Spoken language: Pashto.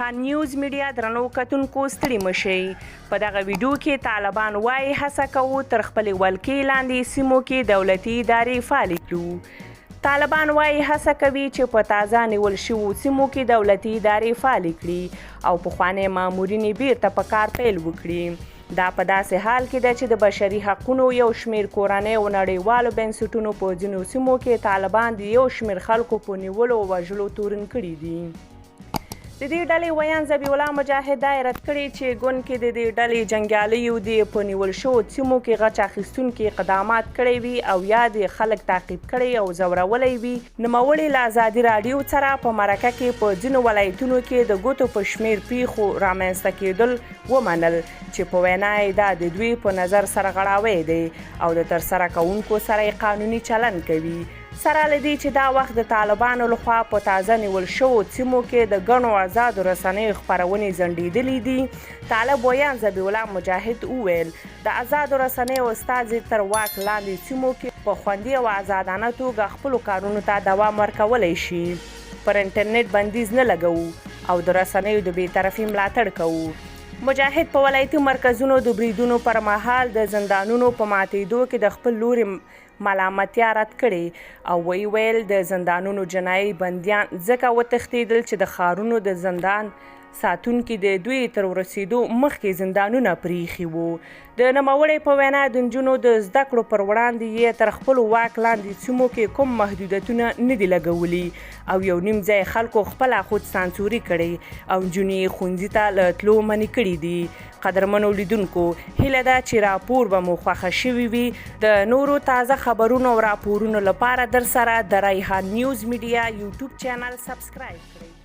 رایحان نیوز میډیا درنو کتونکو ستړي مشئ. په دغه ویډیو کې طالبان وایي هڅه کوو تر خپلې ولکې لاندې سیمو کې دولتي ادارې فعالې کړو. طالبان وایي هڅه کوي چې په تازه نیول شویو سیمو کې دولتي ادارې فعالې کړي او پخواني مامورین یې بیرته په کار پیل وکړي. دا په داسې حال کې ده چې د بشري حقونو یو شمیر کورنۍ او نړیوالو بنسټونو په ځینو سیمو کې طالبان د یو شمیر خلکو په نیولو او وژلو تورن کړي دي. د دې ډلې ویان ذبیح الله مجاهد دا رد کړي چې ګوند کې د دې ډلې جنګیالیو د په نیول شویو سیمو کې غچ اخیستونکي اقدامات کړي وي او یا د خلک تعقیب کړي او ځورولی وي. نوموړي له ازادي راډیو سره په مرکه کې په ځینو ولایتونو کې د ګوتو په شمیر پیښو رامنځته کېدل ومنل چې په وینا یې دا د دوی په نظر سرغړاوی دی او د ترسره کوونکو سره یې قانوني چلند کوي. سره له دې چې دا وخت د طالبانو لخوا په تازه نیول شویو سیمو کې د ګڼو آزادو رسنیو خپرونې ځنډېدلې دي. طالب ویان ذبیح الله مجاهد وویل د آزادو رسنیو استازي تر واک لاندې سیمو کې په خوندي او آزادانه توګه خپلو کارونو ته دوام ورکولی شي. پر انټرنیټ بندیز نه لګوو او د رسنیو د بېطرفۍ ملاتړ کوو. مجاهد په ولایتي مرکزونو د بریدونو پر مهال د زندانونو په ماتېدو کې د خپل لوري ملامتیا رد کړي او ویل د زندانونو جنایي بندیان ځکه وتښتېدل چې د ښارونو د زندان ساتونکي د دوی تر ورسېدو مخکې زندانونه پریښي وو. د نوموړي په وینا د نجونو د زده کړو پر وړاندې یې تر خپلو واک لاندې سیمو کې کوم محدودیتونه نه دي لګولي او یو نیم ځای خلکو خپله خود سانسوري کړی او نجونې یې ښوونځي ته له تلو منې کړي دي. قدرمنو لیدونکو، هیله ده چې راپور به مو خوښه شوي وي. د نورو تازه خبرونو او راپورونو لپاره در سره د رایحان نیوز میډیا یوټیوب چینل سبسکرایب کړئ.